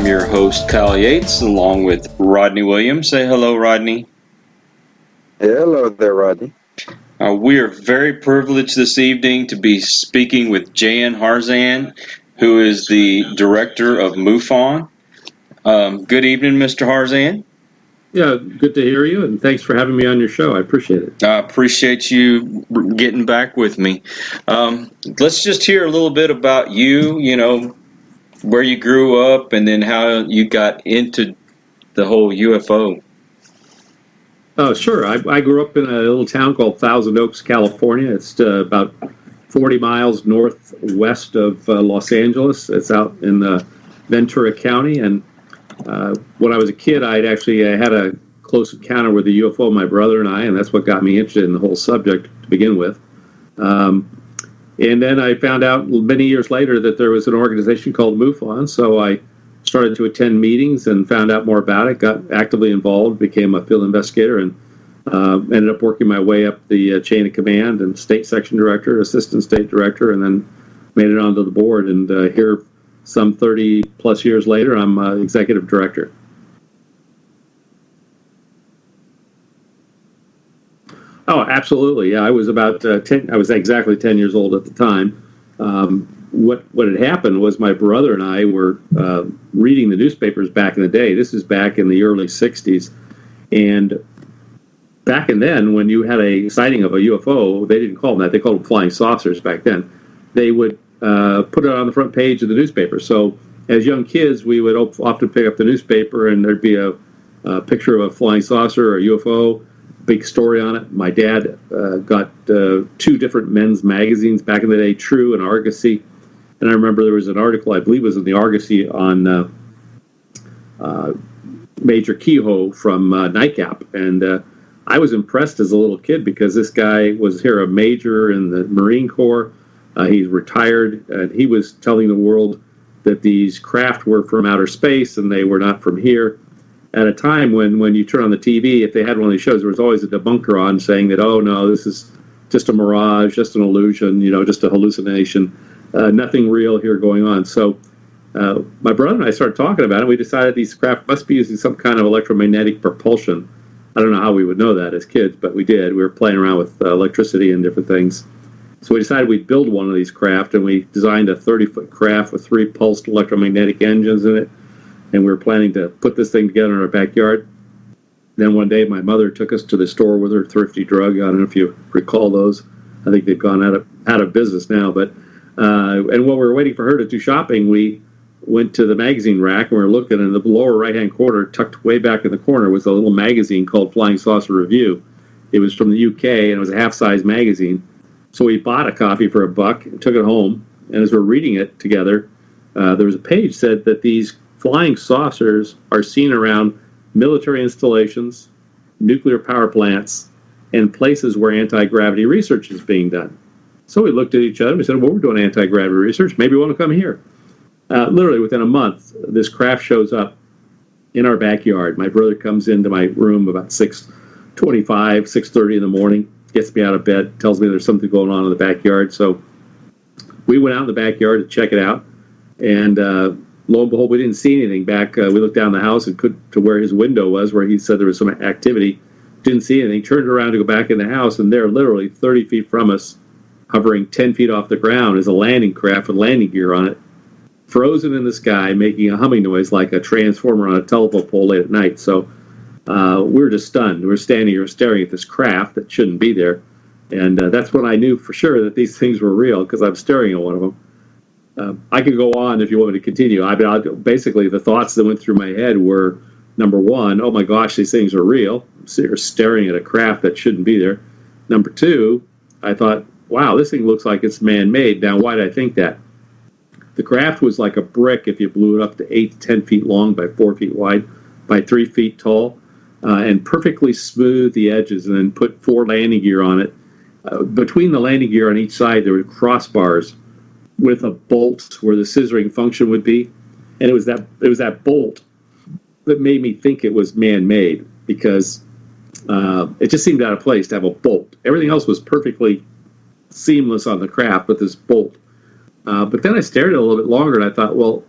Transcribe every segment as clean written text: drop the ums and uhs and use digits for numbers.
I'm your host, Kyle Yates, along with Rodney Williams. Say hello, Rodney. Hello there, Rodney. We are very privileged this evening to be speaking with Jan Harzan, who is the director of MUFON. Good evening, Mr. Harzan. Yeah, good to hear you, and thanks for having me on your show. I appreciate it. I appreciate you getting back with me. Let's just hear a little bit about you, where you grew up, and then how you got into the whole UFO. Oh, sure. I grew up in a little town called Thousand Oaks, California. It's about 40 miles northwest of Los Angeles. It's out in Ventura County, and when I was a kid, I had a close encounter with a UFO, my brother and I, and that's what got me interested in the whole subject to begin with. And then I found out many years later that there was an organization called MUFON, so I started to attend meetings and found out more about it, got actively involved, became a field investigator, and ended up working my way up the chain of command and state section director, assistant state director, and then made it onto the board. And here, some 30 plus years later, I'm executive director. Oh, absolutely. Yeah, I was about 10. I was exactly 10 years old at the time. What had happened was my brother and I were reading the newspapers back in the day. This is back in the early 60s. And back in then, when you had a sighting of a UFO, they didn't call them that. They called them flying saucers back then. They would put it on the front page of the newspaper. So as young kids, we would often pick up the newspaper and there'd be a picture of a flying saucer or a UFO, big story on it. My dad got two different men's magazines back in the day, True and Argosy. And I remember there was an article, I believe it was in the Argosy, on Major Kehoe from Nightcap. And I was impressed as a little kid because this guy was here a major in the Marine Corps. He's retired, and he was telling the world that these craft were from outer space and they were not from here. At a time when you turn on the TV, if they had one of these shows, there was always a debunker on saying that, oh no, this is just a mirage, just an illusion, just a hallucination, nothing real here going on. So my brother and I started talking about it. We decided these craft must be using some kind of electromagnetic propulsion. I don't know how we would know that as kids, but we did. We were playing around with electricity and different things. So we decided we'd build one of these craft, and we designed a 30-foot craft with 3 pulsed electromagnetic engines in it. And we were planning to put this thing together in our backyard. Then one day, my mother took us to the store with her Thrifty Drug. I don't know if you recall those. I think they've gone out of business now. But and while we were waiting for her to do shopping, we went to the magazine rack and we were looking. In the lower right-hand corner, tucked way back in the corner, was a little magazine called Flying Saucer Review. It was from the UK, and it was a half-size magazine. So we bought a copy for $1 and took it home. And as we're reading it together, there was a page said that these flying saucers are seen around military installations, nuclear power plants, and places where anti-gravity research is being done. So we looked at each other and we said, well, we're doing anti-gravity research. Maybe we want to come here. Literally within a month, this craft shows up in our backyard. My brother comes into my room about 6:25, 6:30 in the morning, gets me out of bed, tells me there's something going on in the backyard. So we went out in the backyard to check it out. And lo and behold, we didn't see anything back. We looked down the house and to where his window was, where he said there was some activity. Didn't see anything. Turned around to go back in the house, and there, literally 30 feet from us, hovering 10 feet off the ground, is a landing craft with landing gear on it, frozen in the sky, making a humming noise like a transformer on a telephone pole late at night. So we were just stunned. We were standing here staring at this craft that shouldn't be there. And that's when I knew for sure that these things were real, because I'm staring at one of them. I could go on if you want me to continue. Basically, the thoughts that went through my head were, number one, oh my gosh, these things are real. I'm staring at a craft that shouldn't be there. Number two, I thought, wow, this thing looks like it's man-made. Now, why did I think that? The craft was like a brick if you blew it up to 8 to 10 feet long by 4 feet wide by 3 feet tall, and perfectly smooth the edges, and then put 4 landing gear on it. Between the landing gear on each side, there were crossbars with a bolt where the scissoring function would be, and it was that bolt that made me think it was man-made, because it just seemed out of place to have a bolt. Everything else was perfectly seamless on the craft, but this bolt. But then I stared at it a little bit longer, and I thought, well,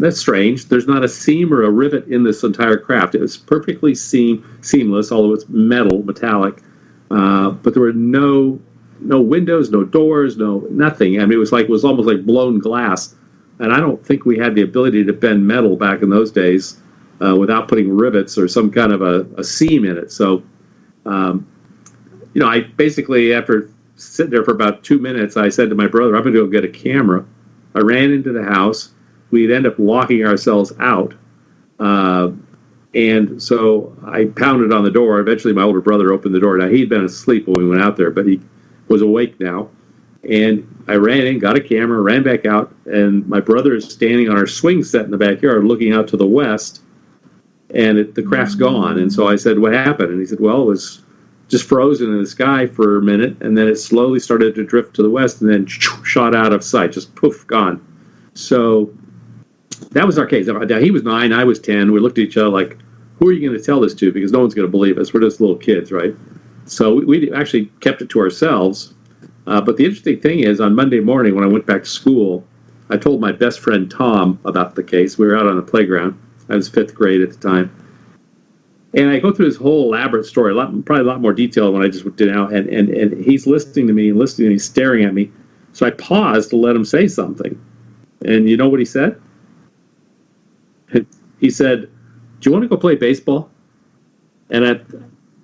that's strange. There's not a seam or a rivet in this entire craft. It was perfectly seamless, although it's metallic. But there were no windows, no doors, no nothing. I mean, it was almost like blown glass. And I don't think we had the ability to bend metal back in those days without putting rivets or some kind of a seam in it. So, I basically, after sitting there for about 2 minutes, I said to my brother, I'm going to go get a camera. I ran into the house. We'd end up locking ourselves out. And so I pounded on the door. Eventually, my older brother opened the door. Now, he'd been asleep when we went out there, but he was awake now. And I ran in, got a camera, ran back out, and my brother is standing on our swing set in the backyard looking out to the west, and the craft's gone. And so I said, what happened? And he said, well, it was just frozen in the sky for a minute, and then it slowly started to drift to the west and then shot out of sight, just poof, gone. So that was our case. Now, he was 9, I was 10. We looked at each other like, who are you going to tell this to? Because no one's going to believe us. We're just little kids, right? So we actually kept it to ourselves. But the interesting thing is, on Monday morning when I went back to school, I told my best friend Tom about the case. We were out on the playground. I was 5th grade at the time. And I go through this whole elaborate story, probably a lot more detail than I just did now. And he's listening to me, he's staring at me. So I paused to let him say something. And you know what he said? He said, do you want to go play baseball? And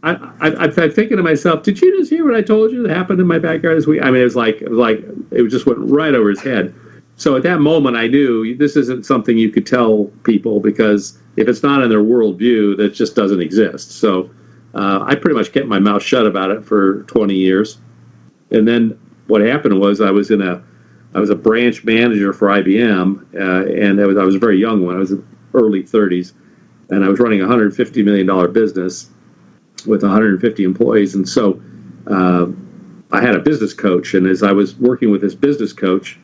I'm thinking to myself, did you just hear what I told you that happened in my backyard this week? I mean, it just went right over his head. So at that moment, I knew this isn't something you could tell people, because if it's not in their worldview, that just doesn't exist. So I pretty much kept my mouth shut about it for 20 years. And then what happened was I was a branch manager for IBM, and I was a very young one. I was in early 30s, and I was running a $150 million business with 150 employees. And so I had a business coach, and as I was working with this business coach,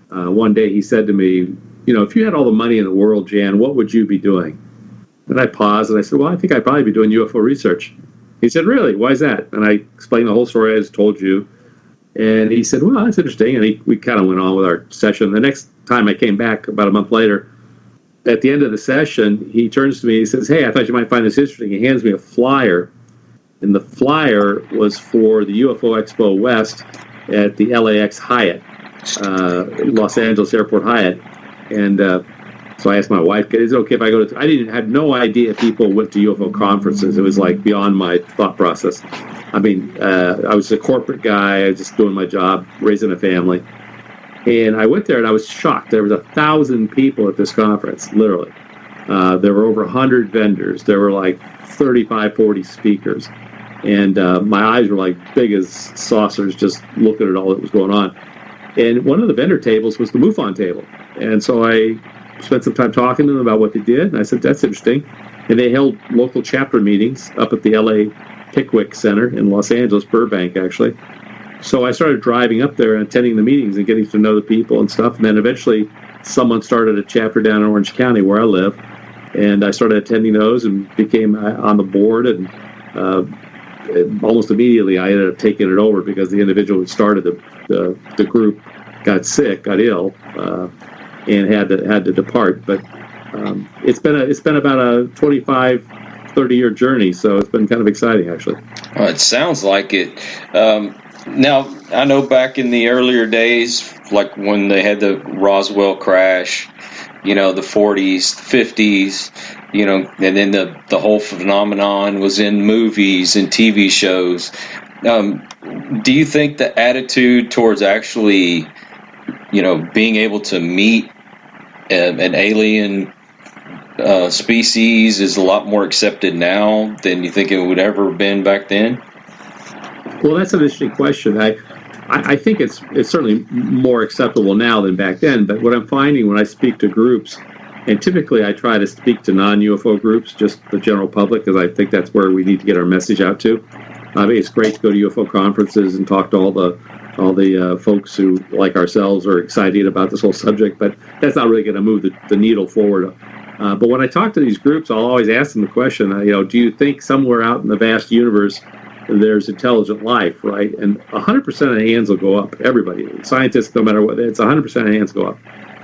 one day he said to me, if you had all the money in the world, Jan, what would you be doing? And I paused and I said, well, I think I'd probably be doing UFO research. He said, really? Why is that? And I explained the whole story I just told you. And he said, well, that's interesting. And we kind of went on with our session. The next time I came back, about a month later, at the end of the session, he turns to me and he says, hey, I thought you might find this interesting. He hands me a flyer. And the flyer was for the UFO Expo West at the LAX Hyatt, Los Angeles Airport Hyatt. And so I asked my wife, is it okay if I go to... I had no idea people went to UFO conferences. It was like beyond my thought process. I mean, I was a corporate guy. I was just doing my job, raising a family. And I went there and I was shocked. There was 1,000 people at this conference, literally. There were over 100 vendors. There were like 35, 40 speakers. And my eyes were like big as saucers just looking at all that was going on. And one of the vendor tables was the MUFON table. And so I spent some time talking to them about what they did. And I said, that's interesting. And they held local chapter meetings up at the LA Pickwick Center in Los Angeles, Burbank, actually. So I started driving up there and attending the meetings and getting to know the people and stuff. And then eventually someone started a chapter down in Orange County where I live. And I started attending those and became on the board. And almost immediately I ended up taking it over because the individual who started the group got sick, got ill, and had to depart. But it's been about a 25, 30-year journey, so it's been kind of exciting, actually. Well, it sounds like it. Now, I know back in the earlier days, like when they had the Roswell crash, the 40s, 50s, and then the whole phenomenon was in movies and TV shows. Do you think the attitude towards actually, being able to meet an alien species is a lot more accepted now than you think it would ever have been back then? Well, that's an interesting question. I think it's certainly more acceptable now than back then, but what I'm finding when I speak to groups, and typically I try to speak to non-UFO groups, just the general public, because I think that's where we need to get our message out to. I mean, it's great to go to UFO conferences and talk to all the folks who, like ourselves, are excited about this whole subject, but that's not really going to move the needle forward. But when I talk to these groups, I'll always ask them the question, do you think somewhere out in the vast universe there's intelligent life, right? And 100% of the hands will go up. Everybody, scientists, no matter what, it's 100% of hands go up.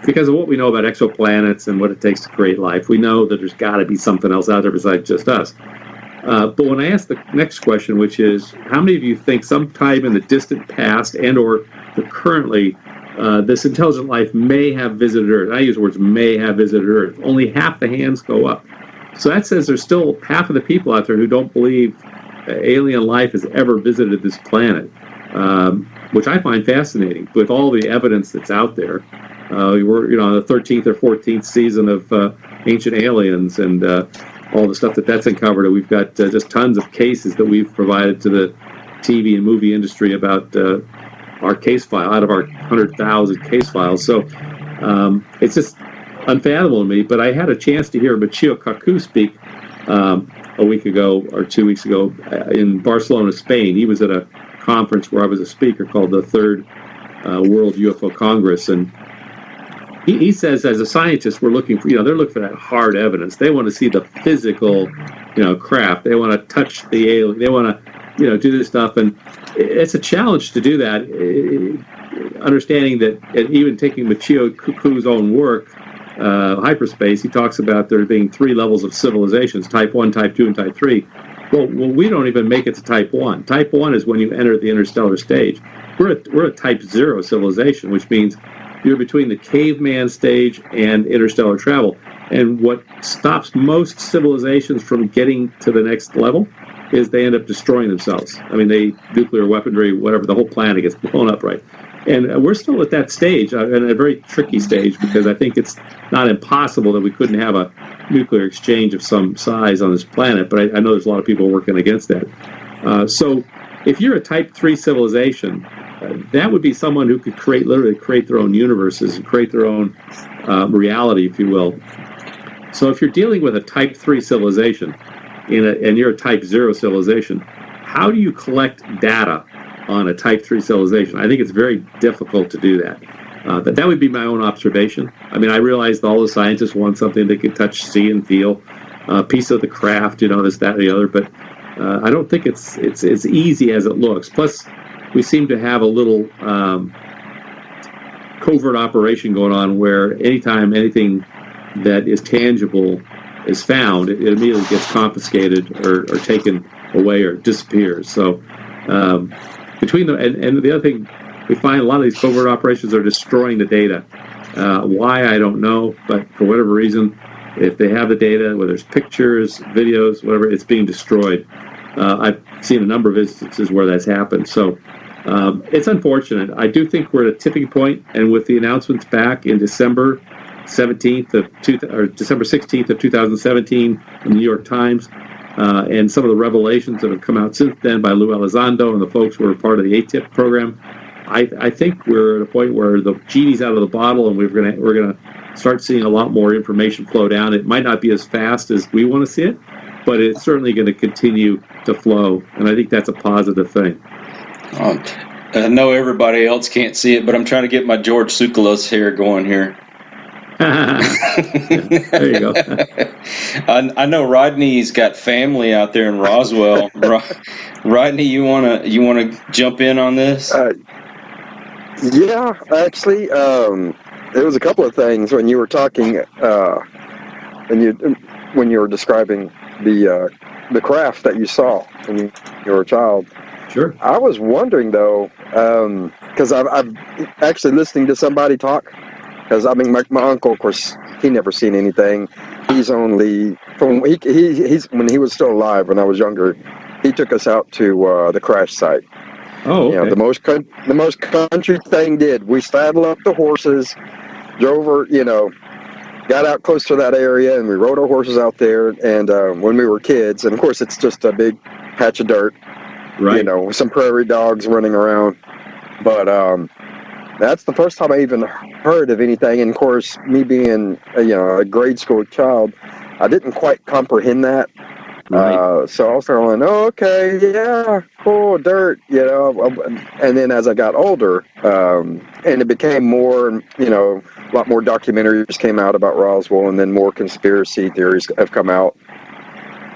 because of what we know about exoplanets and what it takes to create life, we know that there's got to be something else out there besides just us. But when I ask the next question, which is, how many of you think sometime in the distant past and or currently, this intelligent life may have visited Earth? I use words may have visited Earth. Only half the hands go up. So that says there's still half of the people out there who don't believe alien life has ever visited this planet, which I find fascinating with all the evidence that's out there. We're on the 13th or 14th season of Ancient Aliens and all the stuff that's uncovered. We've got just tons of cases that we've provided to the TV and movie industry about our case file, out of our 100,000 case files. So it's just unfathomable to me. But I had a chance to hear Michio Kaku speak a week ago or 2 weeks ago in Barcelona, Spain. He was at a conference where I was a speaker called the Third World UFO Congress, and he says, as a scientist, we're looking for, they're looking for that hard evidence. They want to see the physical, craft. They want to touch the alien. They want to, do this stuff, and it's a challenge to do that. Understanding that, and even taking Michio Kaku's own work, hyperspace, he talks about there being 3 levels of civilizations: Type 1, Type 2, and Type 3. Well, we don't even make it to Type 1. Type 1 is when you enter the interstellar stage. We're a Type 0 civilization, which means you're between the caveman stage and interstellar travel. And what stops most civilizations from getting to the next level is they end up destroying themselves. I mean, nuclear weaponry, whatever, the whole planet gets blown up, right? And we're still at that stage, and a very tricky stage, because I think it's not impossible that we couldn't have a nuclear exchange of some size on this planet, but I know there's a lot of people working against that. So if you're a Type 3 civilization, that would be someone who could literally create their own universes and create their own reality, if you will. So if you're dealing with a Type 3 civilization and you're a Type 0 civilization, how do you collect data on a Type 3 civilization? I think it's very difficult to do that. But that would be my own observation. I mean, I realize all the scientists want something they can touch, see, and feel, a piece of the craft, this, that, and the other. But I don't think it's as easy as it looks. Plus, we seem to have a little covert operation going on where anytime anything that is tangible is found, it immediately gets confiscated or taken away or disappears. So between the and the other thing, we find a lot of these covert operations are destroying the data. Why, I don't know, but for whatever reason, if they have the data, whether it's pictures, videos, whatever, it's being destroyed. I've seen a number of instances where that's happened. So it's unfortunate. I do think we're at a tipping point, and with the announcements back in December 16th of 2017 in the New York Times, and some of the revelations that have come out since then by Lou Elizondo and the folks who were part of the P.I.T.T program, I think we're at a point where the genie's out of the bottle, and we're gonna start seeing a lot more information flow down. It might not be as fast as we want to see it, but it's certainly going to continue to flow, and I think that's a positive thing. I know everybody else can't see it, but I'm trying to get my George Tsoukalos hair going here. There you go. I know Rodney's got family out there in Roswell. Rodney, you wanna jump in on this? Yeah, actually, there was a couple of things when you were talking, when you were describing the craft that you saw when you were a child. Sure. I was wondering though, because I've actually listening to somebody talk. Because I mean, my uncle, of course, he never seen anything. He's only he's when he was still alive when I was younger. He took us out to the crash site. Oh, okay. The most country thing did. We saddled up the horses, drove her, got out close to that area, and we rode our horses out there. And when we were kids, and of course, it's just a big patch of dirt, right? With some prairie dogs running around. But that's the first time I even heard of anything. And of course, me being a grade school child, I didn't quite comprehend that. Right. So I was going, oh, okay, yeah, cool, dirt, And then as I got older, and it became more, a lot more documentaries came out about Roswell, and then more conspiracy theories have come out.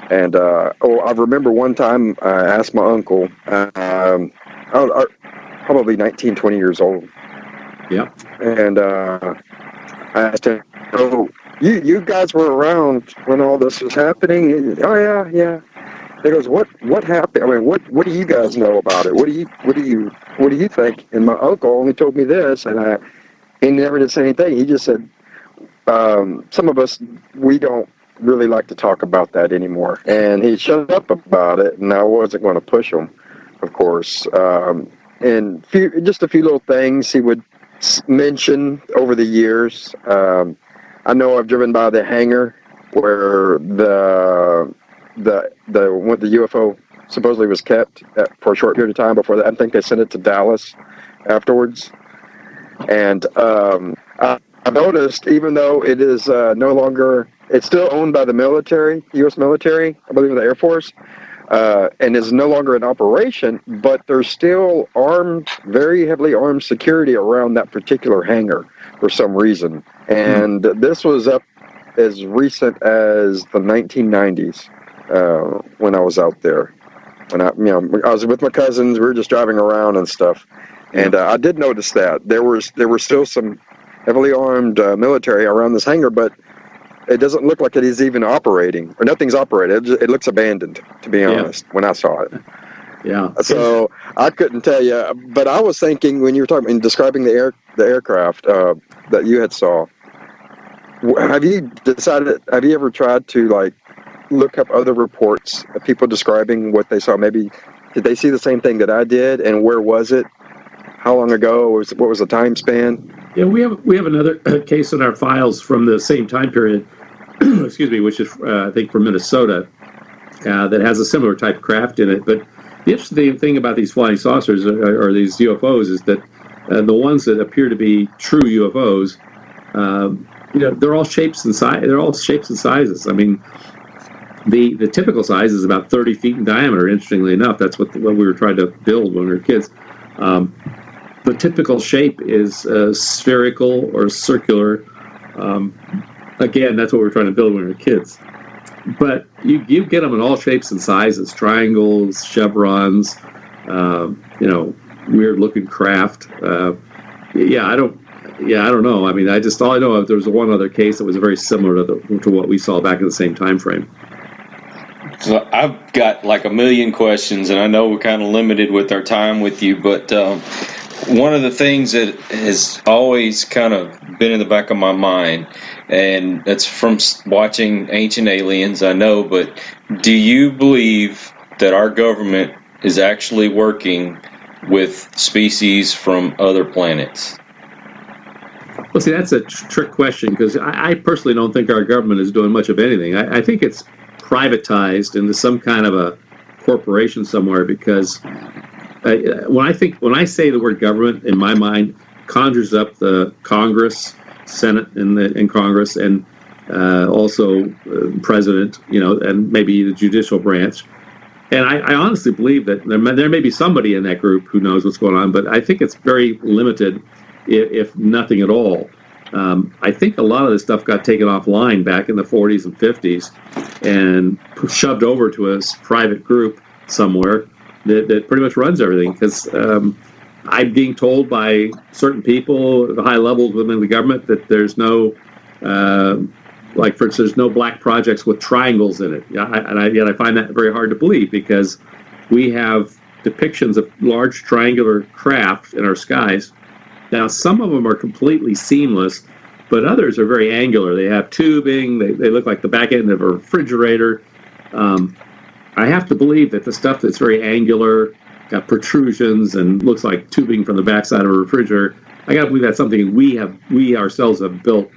And I remember one time I asked my uncle, probably 19, 20 years old. Yeah. And I asked him, "Oh, you guys were around when all this was happening?" Oh yeah. He goes, "What happened? I mean, what do you guys know about it? What do you think?" And my uncle only told me this, and he never did say anything. He just said, "Some of us, we don't really like to talk about that anymore." And he shut up about it, and I wasn't going to push him, of course. And just a few little things he would mention over the years. I know I've driven by the hangar where the UFO supposedly was kept for a short period of time before that. I think they sent it to Dallas afterwards. And I noticed, even though it is no longer, it's still owned by the military, U.S. military, I believe the Air Force, and is no longer in operation, but there's still very heavily armed security around that particular hangar for some reason. And this was up as recent as the 1990s when I was out there. When I was with my cousins, we were just driving around and stuff. And I did notice that there were still some heavily armed military around this hangar, but it doesn't look like it is even operating, or nothing's operated. It looks abandoned, to be honest, when I saw it. Yeah. So I couldn't tell you, but I was thinking when you were talking and describing the aircraft that you had saw. Have you ever tried to look up other reports of people describing what they saw? Maybe did they see the same thing that I did, and where was it? How long ago? What was the time span? Yeah, we have another case in our files from the same time period. Excuse me, which is I think from Minnesota, that has a similar type of craft in it. But the interesting thing about these flying saucers or these UFOs is that the ones that appear to be true UFOs, they're all shapes and size. They're all shapes and sizes. I mean, the typical size is about 30 feet in diameter. Interestingly enough, that's what we were trying to build when we were kids. The typical shape is spherical or circular. Again, that's what we were trying to build when we were kids. But you get them in all shapes and sizes: triangles, chevrons, weird-looking craft. I don't know. I mean, all I know of, there was one other case that was very similar to what we saw back in the same time frame. So I've got like a million questions, and I know we're kind of limited with our time with you, but one of the things that has always kind of been in the back of my mind, and that's from watching Ancient Aliens, I know, but do you believe that our government is actually working with species from other planets? Well, see, that's a trick question, because I personally don't think our government is doing much of anything. I think it's privatized into some kind of a corporation somewhere, because when I say the word government, in my mind conjures up the Congress, Senate, and Congress, and also president, and maybe the judicial branch. And I honestly believe that there may be somebody in that group who knows what's going on, but I think it's very limited, if nothing at all. I think a lot of this stuff got taken offline back in the 40s and 50s and shoved over to a private group somewhere that pretty much runs everything. Because I'm being told by certain people at high levels within the government that there's no, for instance, there's no black projects with triangles in it. Yet I find that very hard to believe, because we have depictions of large triangular craft in our skies. Now, some of them are completely seamless, but others are very angular. They have tubing. They look like the back end of a refrigerator. I have to believe that the stuff that's very angular, got protrusions, and looks like tubing from the backside of a refrigerator, I got to believe that's something we ourselves have built.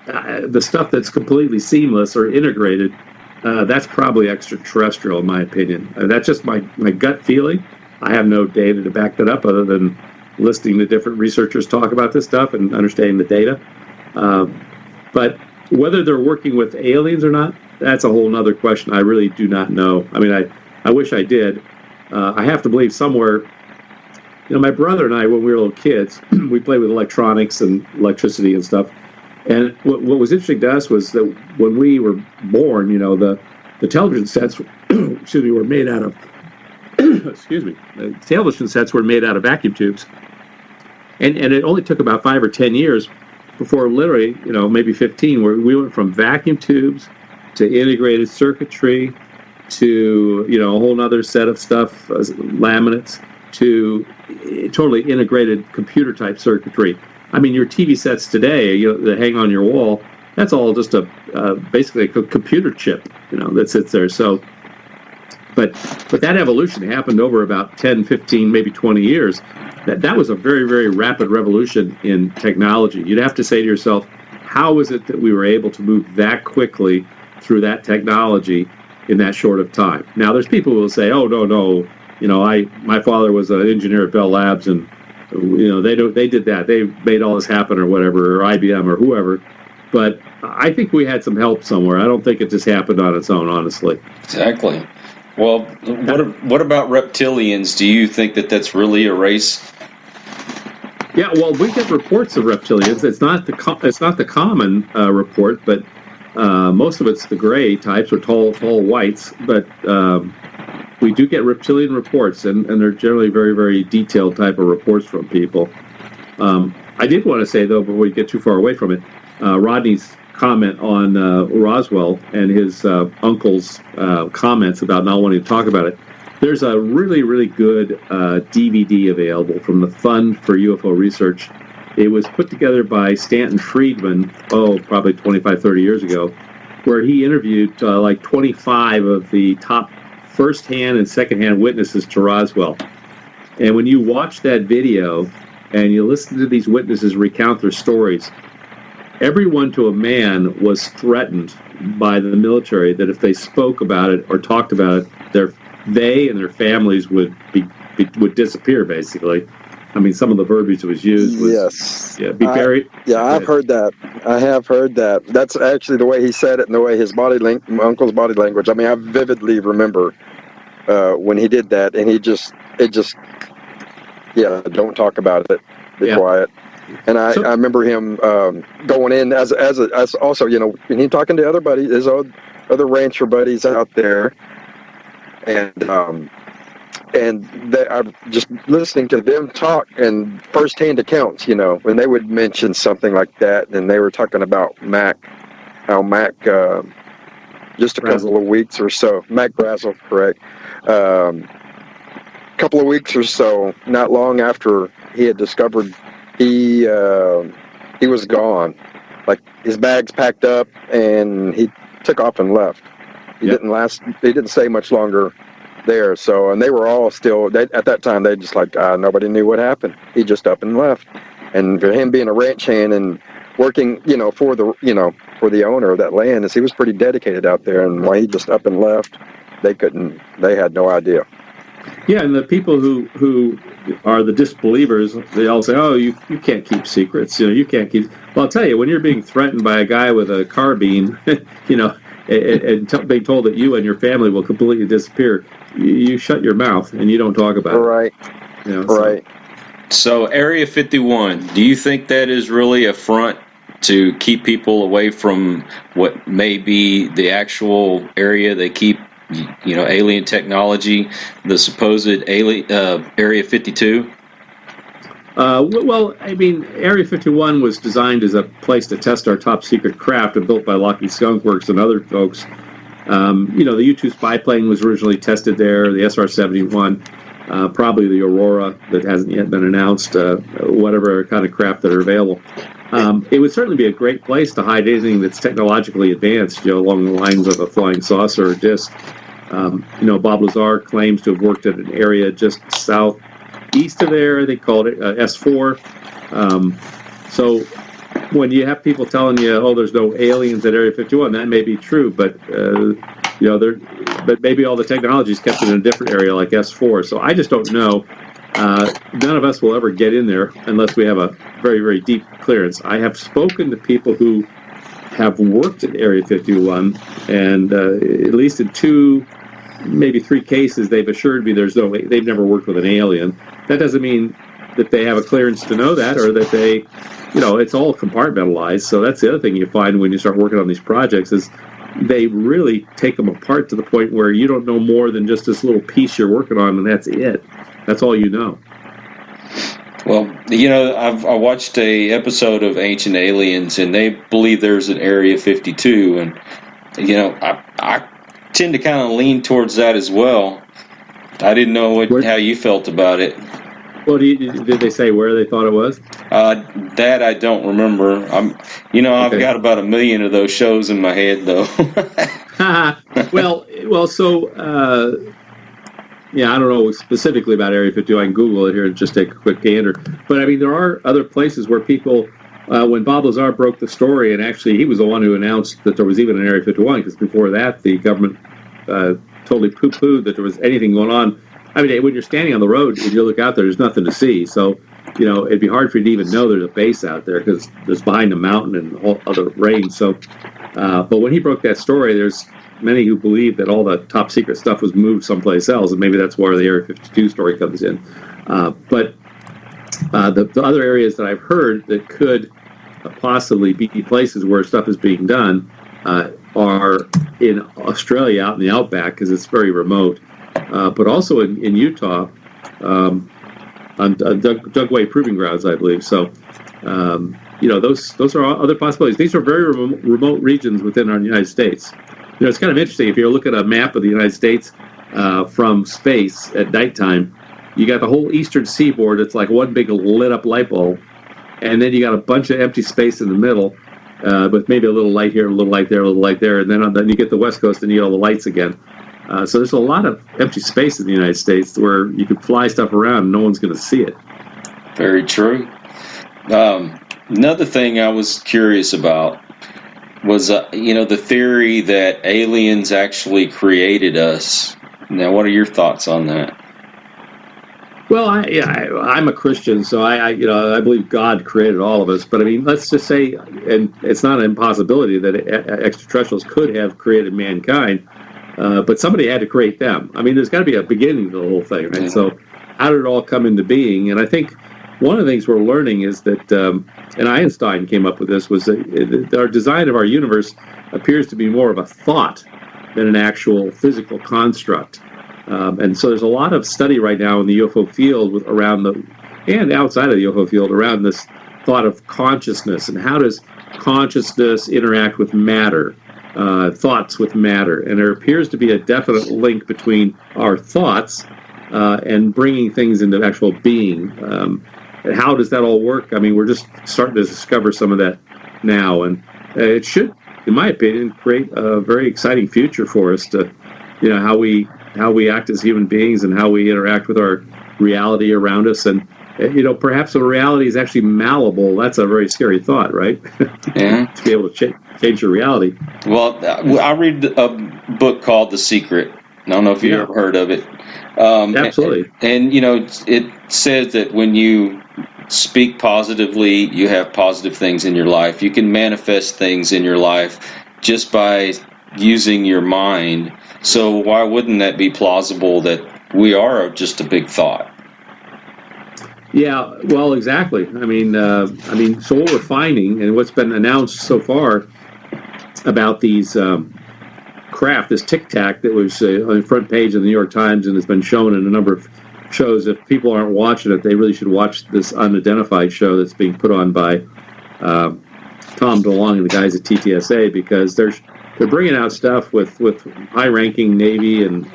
The stuff that's completely seamless or integrated, that's probably extraterrestrial, in my opinion. That's just my gut feeling. I have no data to back that up other than listening to different researchers talk about this stuff and understanding the data. But whether they're working with aliens or not, that's a whole other question. I really do not know. I mean, I wish I did. I have to believe somewhere. My brother and I, when we were little kids, we played with electronics and electricity and stuff. And what was interesting to us was that when we were born, the television sets, were made out of. The television sets were made out of vacuum tubes, and it only took about 5 or 10 years before literally, maybe 15, where we went from vacuum tubes to integrated circuitry to, a whole other set of stuff, laminates, to totally integrated computer type circuitry. I mean, your TV sets today, that hang on your wall, that's all just basically a computer chip, that sits there. So, but that evolution happened over about 10, 15, maybe 20 years. That was a very, very rapid revolution in technology. You'd have to say to yourself, how is it that we were able to move that quickly through that technology in that short of time? Now, there's people who will say, oh, no, my father was an engineer at Bell Labs, and they did that. They made all this happen, or whatever, or IBM, or whoever. But I think we had some help somewhere. I don't think it just happened on its own, honestly. Exactly. Well, what about reptilians? Do you think that that's really a race? Yeah, well, we get reports of reptilians. It's not the common report, but most of it's the gray types or tall whites. But we do get reptilian reports, and they're generally very, very detailed type of reports from people. I did want to say, though, before we get too far away from it, Rodney's comment on Roswell and his uncle's comments about not wanting to talk about it. There's a really, really good DVD available from the Fund for UFO Research. It was put together by Stanton Friedman, probably 25, 30 years ago, where he interviewed like 25 of the top first-hand and second-hand witnesses to Roswell. And when you watch that video and you listen to these witnesses recount their stories, everyone to a man was threatened by the military that if they spoke about it or talked about it, they and their families would disappear, basically. I mean, some of the verbiage that was used was be buried. I've heard that. I have heard that. That's actually the way he said it and the way his my uncle's body language. I mean, I vividly remember when he did that, and don't talk about it. Be quiet. And I remember him going in as also, and he talking to other buddies, his other rancher buddies out there, and I'm just listening to them talk and firsthand accounts, when they would mention something like that, and they were talking about how Mac, just a couple of weeks or so, Mac Brazel, correct, couple of weeks or so, not long after he had discovered he was gone, like his bags packed up, and he took off and left. He didn't stay much longer there. So, and they were all still, at that time, they just like, nobody knew what happened. He just up and left. And for him being a ranch hand and working, for the owner of that land, he was pretty dedicated out there. And why he just up and left, they had no idea. Yeah, and the people who are the disbelievers, they all say, oh, you can't keep secrets. You can't keep. Well, I'll tell you, when you're being threatened by a guy with a carbine, and being told that you and your family will completely disappear, you shut your mouth and you don't talk about it. Right. Right. So Area 51, do you think that is really a front to keep people away from what may be the actual area they keep, alien technology, the supposed alien Area 52? Well, I mean, Area 51 was designed as a place to test our top secret craft and built by Lockheed Skunk Works and other folks. The U-2 spy plane was originally tested there, the SR-71, probably the Aurora that hasn't yet been announced, whatever kind of craft that are available. It would certainly be a great place to hide anything that's technologically advanced, along the lines of a flying saucer or disc. Bob Lazar claims to have worked at an area just southeast of there. They called it S4. So when you have people telling you, oh, there's no aliens at Area 51, that may be true, but but maybe all the technology is kept in a different area like S4. So I just don't know. None of us will ever get in there unless we have a very, very deep clearance. I have spoken to people who have worked at Area 51, and at least in 2, maybe 3 cases, they've assured me they've never worked with an alien. That doesn't mean that they have a clearance to know that, or that they, it's all compartmentalized. So that's the other thing you find when you start working on these projects is they really take them apart to the point where you don't know more than just this little piece you're working on, and that's it. That's all you know. Well, I watched a episode of Ancient Aliens, and they believe there's an Area 52, and I tend to kind of lean towards that as well. I didn't know how you felt about it. Well, did they say where they thought it was? That I don't remember. I've got about 1 million of those shows in my head, though. So I don't know specifically about Area 52. I can Google it here and just take a quick gander. But I mean, there are other places where people, when Bob Lazar broke the story, and actually he was the one who announced that there was even an Area 51, because before that the government totally poo-pooed that there was anything going on. I mean, when you're standing on the road and you look out there, there's nothing to see. So, it'd be hard for you to even know there's a base out there because there's behind a mountain and all other range. So, but when he broke that story, there's many who believe that all the top secret stuff was moved someplace else, and maybe that's where the Area 52 story comes in. But the other areas that I've heard that could possibly be places where stuff is being done are in Australia, out in the outback, because it's very remote. But also in Utah, on Dugway Proving Grounds, I believe. So, those are other possibilities. These are very remote regions within our United States. It's kind of interesting if you look at a map of the United States from space at nighttime. You got the whole eastern seaboard. It's like one big lit up light bulb, and then you got a bunch of empty space in the middle, with maybe a little light here, a little light there, a little light there, and then you get the West Coast and you get all the lights again. So there's a lot of empty space in the United States where you could fly stuff around and no one's going to see it. Very true. Another thing I was curious about was, the theory that aliens actually created us. Now, what are your thoughts on that? Well, I'm a Christian, so I believe God created all of us. But I mean, let's just say, and it's not an impossibility that extraterrestrials could have created mankind. But somebody had to create them. I mean, there's got to be a beginning to the whole thing, right? Yeah. So how did it all come into being? And I think one of the things we're learning is that, and Einstein came up with this, was that our design of our universe appears to be more of a thought than an actual physical construct. And so there's a lot of study right now in the UFO field and outside of the UFO field around this thought of consciousness, and how does consciousness interact with matter? Thoughts with matter, and there appears to be a definite link between our thoughts and bringing things into actual being. And how does that all work? I mean, we're just starting to discover some of that now, and it should, in my opinion, create a very exciting future for us to, how we act as human beings and how we interact with our reality around us. And perhaps the reality is actually malleable. That's a very scary thought, right? Yeah. To be able to change your reality. Well, I read a book called The Secret. I don't know if you ever heard of it. Absolutely. And it says that when you speak positively, you have positive things in your life. You can manifest things in your life just by using your mind. So why wouldn't that be plausible that we are just a big thought? Yeah, well, exactly. I mean, so what we're finding and what's been announced so far about these craft, this Tic Tac that was on the front page of the New York Times and has been shown in a number of shows. If people aren't watching it, they really should watch this unidentified show that's being put on by Tom DeLonge and the guys at TTSA, because they're bringing out stuff with high-ranking Navy and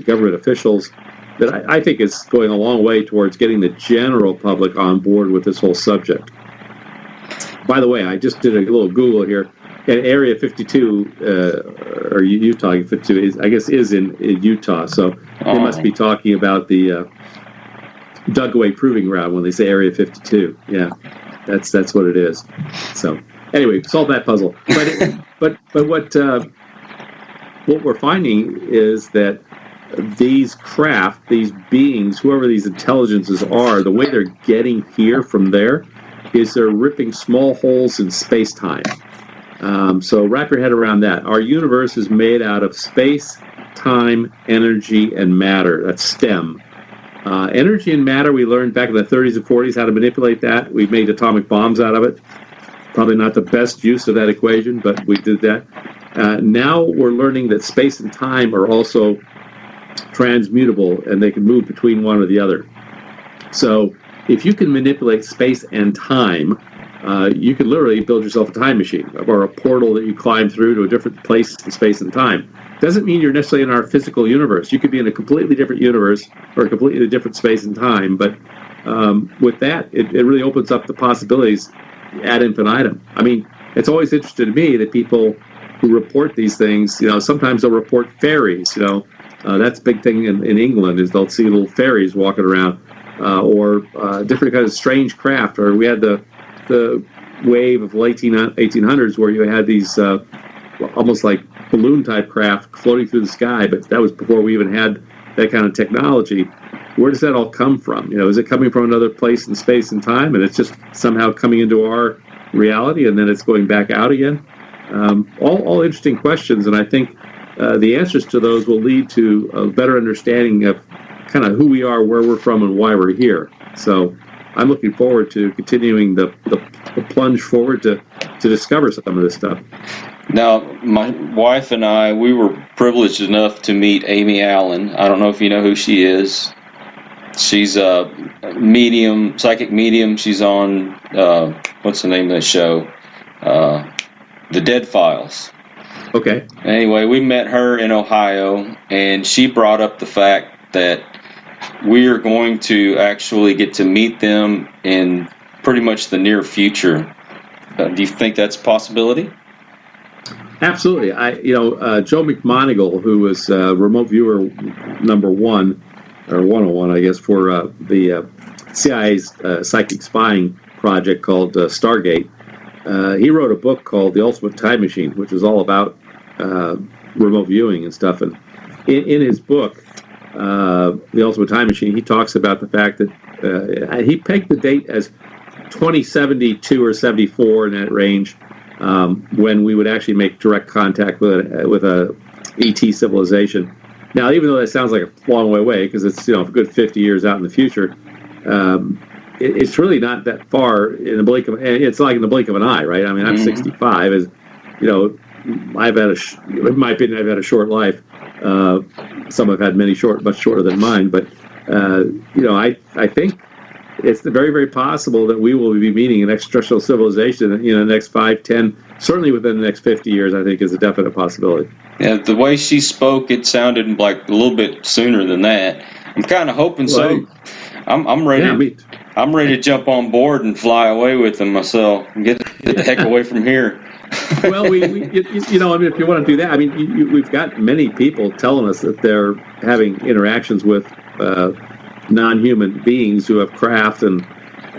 government officials that I think is going a long way towards getting the general public on board with this whole subject. By the way, I just did a little Google here, and Area 52, or Utah 52, is in Utah, so they must be talking about the Dugway Proving Ground when they say Area 52. Yeah, that's what it is. So anyway, solve that puzzle. But what we're finding is that these craft, these beings, whoever these intelligences are, the way they're getting here from there is they're ripping small holes in space-time. So wrap your head around that. Our universe is made out of space, time, energy, and matter. That's STEM. Energy and matter, we learned back in the 30s and 40s how to manipulate that. We made atomic bombs out of it. Probably not the best use of that equation, but we did that. Now we're learning that space and time are also transmutable, and they can move between one or the other. So if you can manipulate space and time, you can literally build yourself a time machine or a portal that you climb through to a different place in space and time. Doesn't mean you're necessarily in our physical universe. You could be in a completely different universe or a completely different space and time. But with that, it really opens up the possibilities ad infinitum. I mean, it's always interested me that people who report these things, sometimes they'll report fairies. That's a big thing in England is they'll see little fairies walking around, or different kinds of strange craft. Or we had the wave of late 1800s where you had these almost like balloon type craft floating through the sky, but that was before we even had that kind of technology. Where does that all come from? Is it coming from another place in space and time, and it's just somehow coming into our reality, and then it's going back out again? All interesting questions, and I think the answers to those will lead to a better understanding of kind of who we are, where we're from, and why we're here. So I'm looking forward to continuing the plunge forward to discover some of this stuff. Now, my wife and I, we were privileged enough to meet Amy Allen. I don't know if you know who she is. She's a medium, psychic medium. She's on, what's the name of that show? The Dead Files. Okay. Anyway, we met her in Ohio, and she brought up the fact that we are going to actually get to meet them in pretty much the near future. Do you think that's a possibility? Absolutely. Joe McMoneagle, who was remote viewer number 1, or 101, I guess, for the CIA's psychic spying project called Stargate. He wrote a book called The Ultimate Time Machine, which is all about remote viewing and stuff. And in his book, The Ultimate Time Machine, he talks about the fact that he pegged the date as 2072 or 74 in that range, when we would actually make direct contact with a ET civilization. Now, even though that sounds like a long way away, because it's a good 50 years out in the future, it's really not that far in the blink of. It's like in the blink of an eye, right? I mean, I'm 65. As I've had in my opinion, I've had a short life. Some have had much shorter than mine. But I think it's very, very possible that we will be meeting an extraterrestrial civilization in the next 5, 10, certainly within the next 50 years. I think is a definite possibility. Yeah, the way she spoke, it sounded like a little bit sooner than that. I'm kind of hoping so. I'm ready. Yeah, I'm ready to jump on board and fly away with them myself and get the heck away from here. Well, if you want to do that, I mean, we've got many people telling us that they're having interactions with non-human beings who have craft, and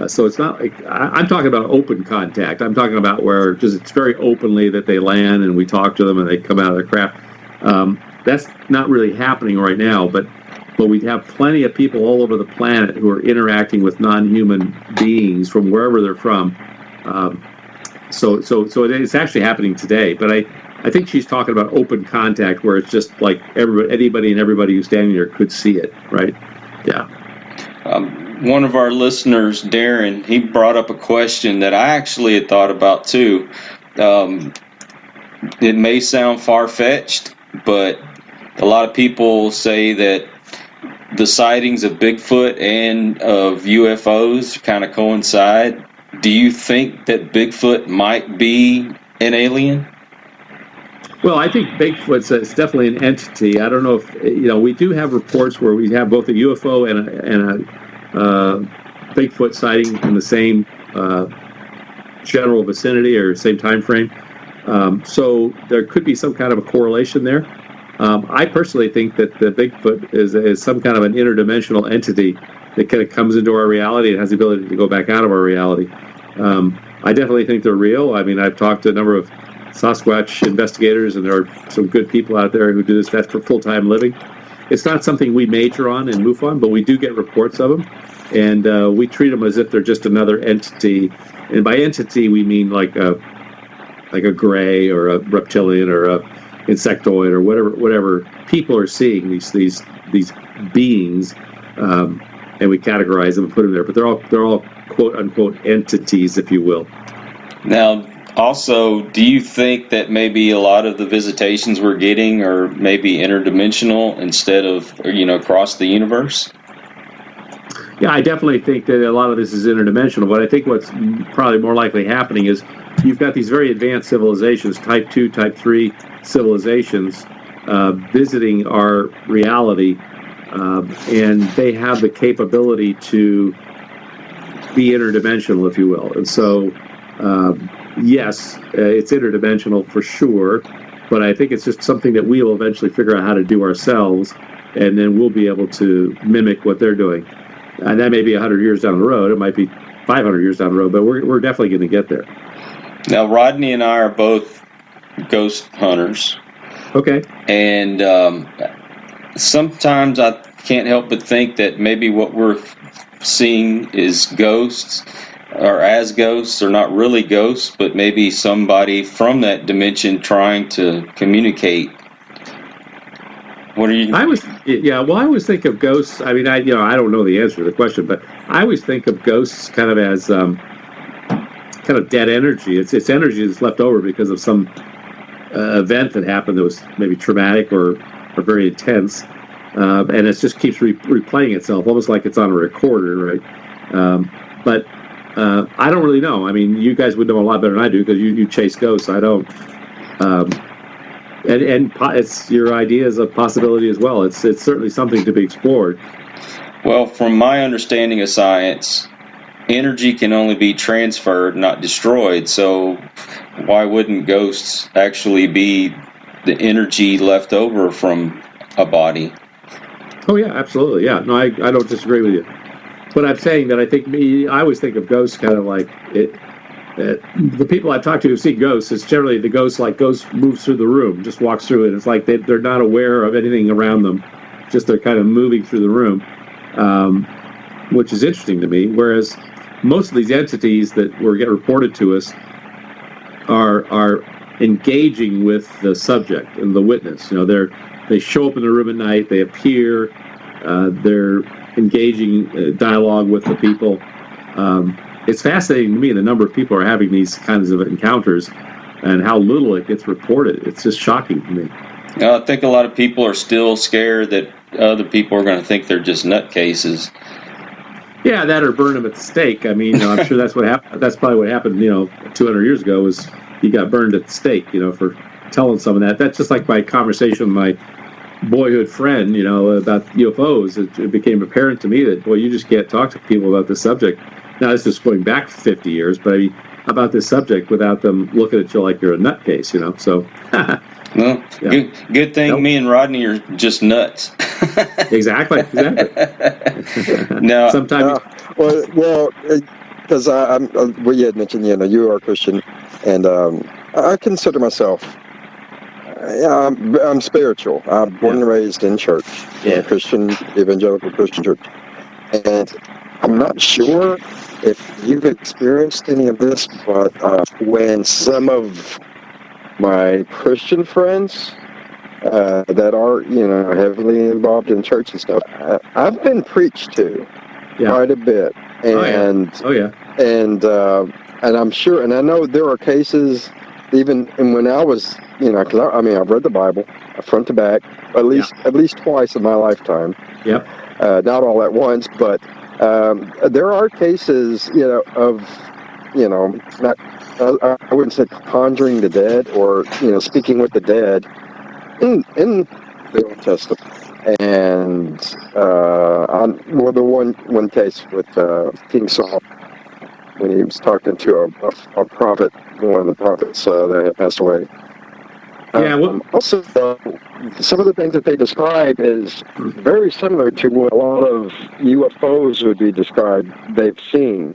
so it's not like I'm talking about open contact. I'm talking about where it's very openly that they land and we talk to them and they come out of their craft. That's not really happening right now, but we have plenty of people all over the planet who are interacting with non-human beings from wherever they're from. So it's actually happening today. But I think she's talking about open contact, where it's just like anybody and everybody who's standing there could see it, right? Yeah. One of our listeners, Darren, he brought up a question that I actually had thought about too. It may sound far-fetched, but a lot of people say that the sightings of Bigfoot and of UFOs kind of coincide. Do you think that Bigfoot might be an alien? Well, I think Bigfoot's definitely an entity. I don't know if we do have reports where we have both a UFO and a Bigfoot sighting in the same general vicinity or same time frame. So there could be some kind of a correlation there. I personally think that the Bigfoot is some kind of an interdimensional entity that kind of comes into our reality and has the ability to go back out of our reality. I definitely think they're real. I mean, I've talked to a number of Sasquatch investigators, and there are some good people out there who do this for full-time living. It's not something we major on in MUFON, but we do get reports of them, and we treat them as if they're just another entity. And by entity, we mean like a gray or a reptilian or a insectoid or whatever people are seeing these beings, and we categorize them and put them there. But they're all quote unquote entities, if you will. Now, also, do you think that maybe a lot of the visitations we're getting are maybe interdimensional instead of across the universe? Yeah, I definitely think that a lot of this is interdimensional, but I think what's probably more likely happening is you've got these very advanced civilizations, type 2, type 3 civilizations, visiting our reality, and they have the capability to be interdimensional, if you will. And so, yes, it's interdimensional for sure, but I think it's just something that we will eventually figure out how to do ourselves, and then we'll be able to mimic what they're doing. And that may be 100 years down the road. It might be 500 years down the road, but we're definitely going to get there. Now, Rodney and I are both ghost hunters. Okay. And sometimes I can't help but think that maybe what we're seeing is ghosts, or as ghosts, or not really ghosts, but maybe somebody from that dimension trying to communicate. What are you? I always think of ghosts. I mean, I don't know the answer to the question, but I always think of ghosts kind of as kind of dead energy. It's energy that's left over because of some event that happened that was maybe traumatic or very intense, and it just keeps replaying itself, almost like it's on a recorder, right? But I don't really know. I mean, you guys would know a lot better than I do because you chase ghosts. I don't. And it's your idea is a possibility as well. It's certainly something to be explored. Well, from my understanding of science, energy can only be transferred, not destroyed. So why wouldn't ghosts actually be the energy left over from a body? Oh yeah, absolutely. Yeah, no, I don't disagree with you. But I'm saying that I always think of ghosts kind of like it. The people I've talked to who see ghosts, it's generally the ghost moves through the room, just walks through it. It's like they're not aware of anything around them, just they're kind of moving through the room, which is interesting to me. Whereas most of these entities that get reported to us are engaging with the subject and the witness. They show up in the room at night, they appear, they're engaging dialogue with the people. It's fascinating to me the number of people are having these kinds of encounters and how little it gets reported. It's just shocking to me. I think a lot of people are still scared that other people are going to think they're just nutcases. Yeah, that or burn them at the stake. I mean, I'm sure that's what happened. That's probably what happened. 200 years ago was he got burned at the stake. For telling some of that. That's just like my conversation with my boyhood friend. About UFOs. It became apparent to me that you just can't talk to people about this subject. Now, this is going back 50 years, but I mean, about this subject without them looking at you like you're a nutcase, So, well, yeah. Good thing me and Rodney are just nuts. Exactly. No. Sometimes. Well, because you had mentioned, you are a Christian, and I consider myself. I'm spiritual. I'm born and raised in church, Christian, evangelical Christian church, and I'm not sure if you've experienced any of this, but when some of my Christian friends that are, heavily involved in church and stuff, I've been preached to quite a bit, and and I'm sure, and I know there are cases, even when I was, because I've read the Bible front to back at least twice in my lifetime. Yep. Not all at once, but. There are cases, of, not, I wouldn't say conjuring the dead or, speaking with the dead in the Old Testament. And, the one case with King Saul, when he was talking to a prophet, one of the prophets that had passed away. Also, some of the things that they describe is very similar to what a lot of UFOs would be described they've seen.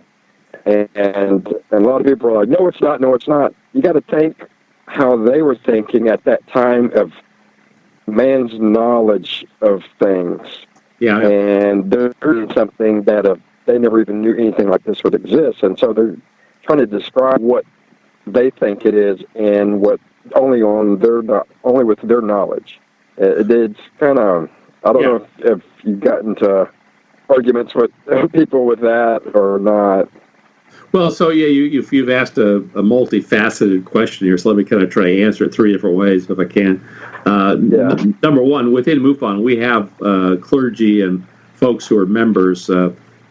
And a lot of people are like, no, it's not, no, it's not. You got to think how they were thinking at that time of man's knowledge of things. Yeah. And they're doing something that they never even knew anything like this would exist. And so they're trying to describe what they think it is and what only with their knowledge. It's kind of, I don't know if you got into arguments with people with that or not. Well, so you've asked a multifaceted question here, so let me kind of try to answer it three different ways if I can. Number one, within MUFON, we have clergy and folks who are members.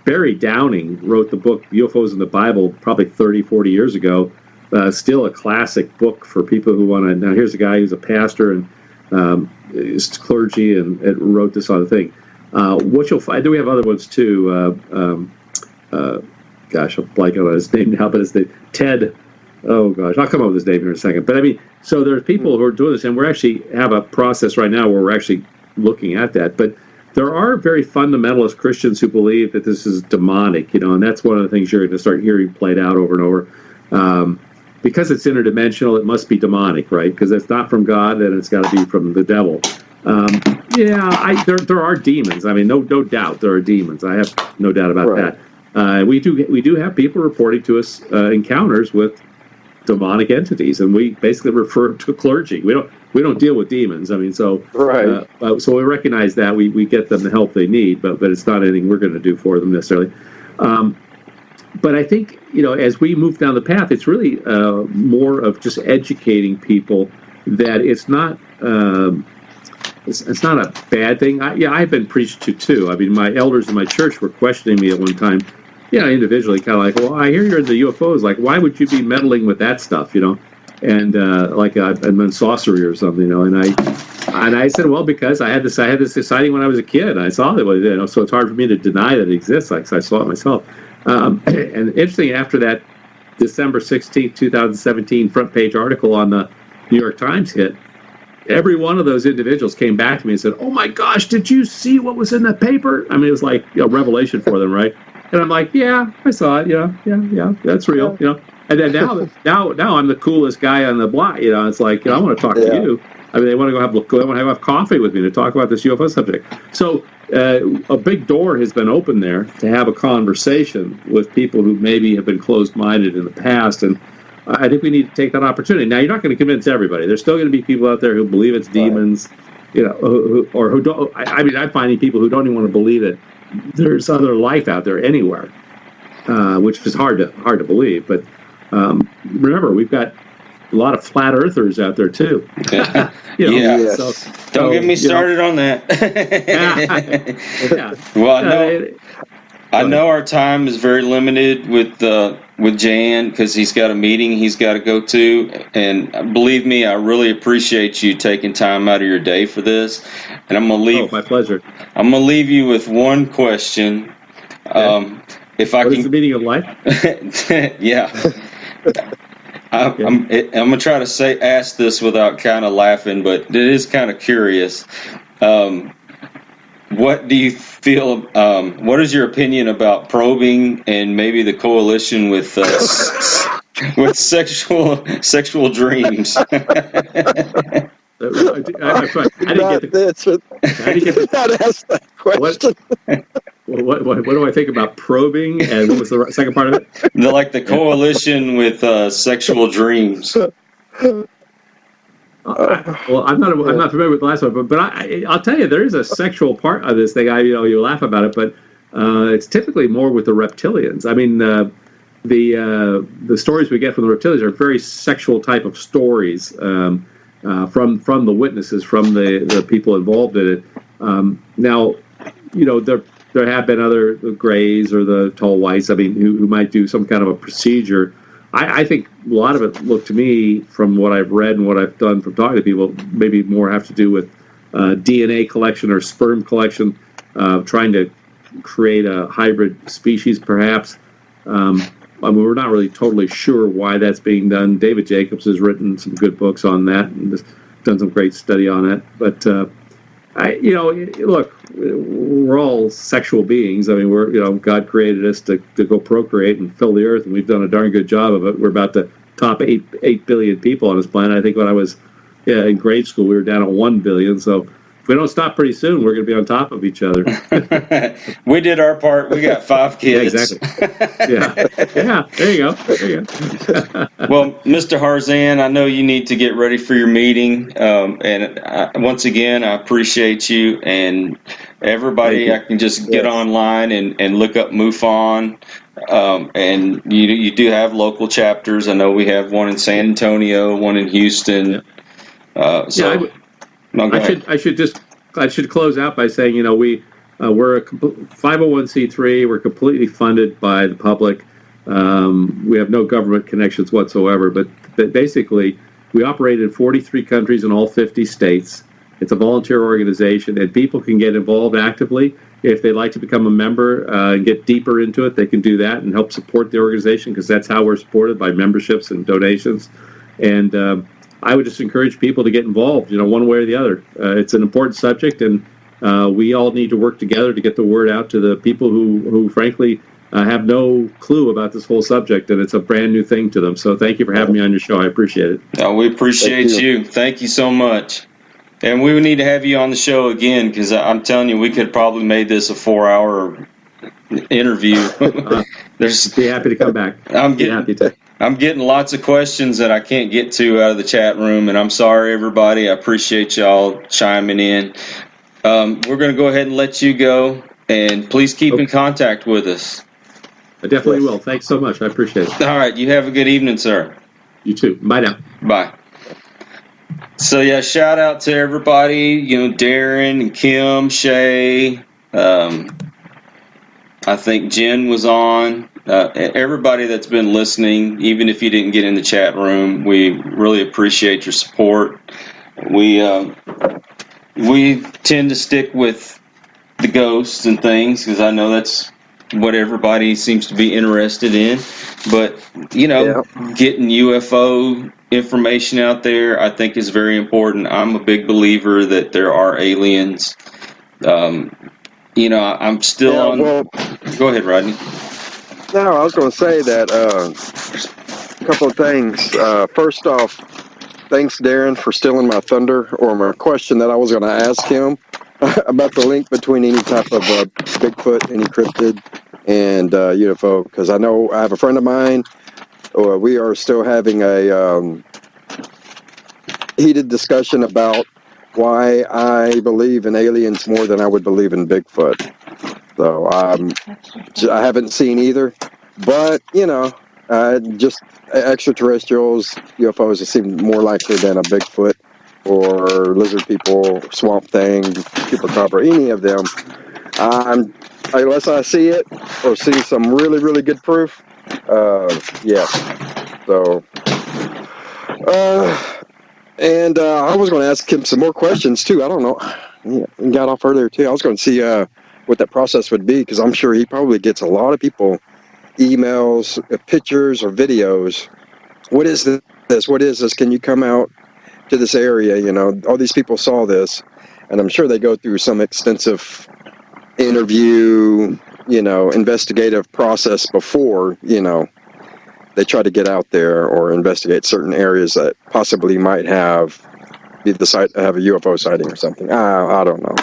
Barry Downing wrote the book UFOs in the Bible probably 30, 40 years ago. Still a classic book for people who want to. Now, here's a guy who's a pastor and is clergy and wrote this other thing. What you'll find, do we have other ones too? Gosh, I'll blank on his name now, but it's the Ted. Oh gosh, I'll come up with his name here in a second. But I mean, so there's people who are doing this, and we're actually have a process right now where we're actually looking at that. But there are very fundamentalist Christians who believe that this is demonic, and that's one of the things you're going to start hearing played out over and over. Because it's interdimensional, it must be demonic, right? Because it's not from God, then it's got to be from the devil. There are demons. I mean, no doubt there are demons. I have no doubt about that. We do have people reporting to us encounters with demonic entities, and we basically refer to clergy. We don't deal with demons. I mean, so so we recognize that we get them the help they need, but it's not anything we're going to do for them necessarily. But I think as we move down the path, it's really more of just educating people that it's not. It's not a bad thing. I've been preached to too. I mean, my elders in my church were questioning me at one time, individually, kind of like, well, I hear you're into UFOs. Like, why would you be meddling with that stuff, And like I'm in sorcery or something, And I said, well, because I had this exciting when I was a kid. And I saw it, so it's hard for me to deny that it exists. Like, so I saw it myself. And interesting, after that December 16th, 2017 front page article on the New York Times hit, every one of those individuals came back to me and said, oh my gosh, did you see what was in that paper? I mean, it was like a revelation for them, right? And I'm like, yeah, I saw it. Yeah, that's real. And then now I'm the coolest guy on the block. It's like, I want to talk to you. I mean, they want to have coffee with me to talk about this UFO subject. So a big door has been opened there to have a conversation with people who maybe have been closed-minded in the past, and I think we need to take that opportunity. Now, you're not going to convince everybody. There's still going to be people out there who believe it's demons, who don't. I mean, I'm finding people who don't even want to believe that there's other life out there anywhere, which is hard to believe. But remember, we've got a lot of flat earthers out there too. So, don't get me started on that. Well, I know our time is very limited with Jan because he's got a meeting he's got to go to, and believe me, I really appreciate you taking time out of your day for this. And I'm gonna leave. Oh, my pleasure. I'm gonna leave you with one question. Okay. If I what can, is the meaning of life? Yeah. I'm gonna try to ask this without kind of laughing, but it is kind of curious. What do you feel? What is your opinion about probing and maybe the coalition with sexual dreams? I didn't not ask that question. What do I think about probing? And what was the second part of it? The coalition with sexual dreams. I'm not familiar with the last one, but I'll tell you, there is a sexual part of this thing. You laugh about it, but it's typically more with the reptilians. I mean, the stories we get from the reptilians are very sexual type of stories from the witnesses, from the people involved in it. Now, there have been other Greys or the tall whites. I mean, who might do some kind of a procedure. I think a lot of it looked to me, from what I've read and what I've done from talking to people, maybe more have to do with DNA collection or sperm collection, trying to create a hybrid species, perhaps. I mean, we're not really totally sure why that's being done. David Jacobs has written some good books on that and done some great study on it. But look, we're all sexual beings. I mean, God created us to go procreate and fill the earth, and we've done a darn good job of it. We're about the top 8 billion people on this planet. I think when I was in grade school, we were down at 1 billion. So if we don't stop pretty soon, we're going to be on top of each other. We did our part. We got 5 kids. Yeah, exactly. Yeah. There you go. Well, Mr. Harzan, I know you need to get ready for your meeting. Once again, I appreciate you. And everybody, I can just get online and look up MUFON. And you do have local chapters. I know we have one in San Antonio, one in Houston. I should close out by saying, we're a 501c3. We're completely funded by the public. We have no government connections whatsoever, but basically we operate in 43 countries in all 50 states. It's a volunteer organization, and people can get involved actively. If they'd like to become a member and get deeper into it, they can do that and help support the organization, because that's how we're supported, by memberships and donations. And I would just encourage people to get involved, one way or the other. It's an important subject, and we all need to work together to get the word out to the people who frankly, have no clue about this whole subject, and it's a brand new thing to them. So thank you for having me on your show. I appreciate it. Oh, we appreciate you. Thank you so much. And we would need to have you on the show again, because I'm telling you, we could probably made this a 4-hour interview. Be happy to come back. I'm getting lots of questions that I can't get to out of the chat room, and I'm sorry, everybody. I appreciate y'all chiming in. We're going to go ahead and let you go, and please keep in contact with us. I definitely will. Thanks so much. I appreciate it. All right. You have a good evening, sir. You too. Bye now. Bye. So, yeah, shout out to everybody, Darren and Kim, Shay. I think Jen was on. Everybody that's been listening, even if you didn't get in the chat room, we really appreciate your support. We tend to stick with the ghosts and things, because I know that's what everybody seems to be interested in. But, getting UFO information out there, I think, is very important. I'm a big believer that there are aliens. I'm still on. Well, go ahead, Rodney. No, I was going to say that a couple of things. First off, thanks, Darren, for stealing my thunder, or my question that I was going to ask him about the link between any type of Bigfoot, any cryptid, and UFO. Because I know I have a friend of mine. We are still having a heated discussion about why I believe in aliens more than I would believe in Bigfoot. So I haven't seen either, but just extraterrestrials, UFOs seem more likely than a Bigfoot or lizard people, swamp thing, chupacabra, any of them. Unless I see it or see some really, really good proof, yes. So, and I was going to ask him some more questions too. I don't know. Yeah, he got off earlier too. I was going to see what that process would be, because I'm sure he probably gets a lot of people emails, pictures, or videos. What is this? What is this? Can you come out to this area? All these people saw this, and I'm sure they go through some extensive interview, investigative process before, they try to get out there or investigate certain areas that possibly might be the site have a UFO sighting or something. I don't know.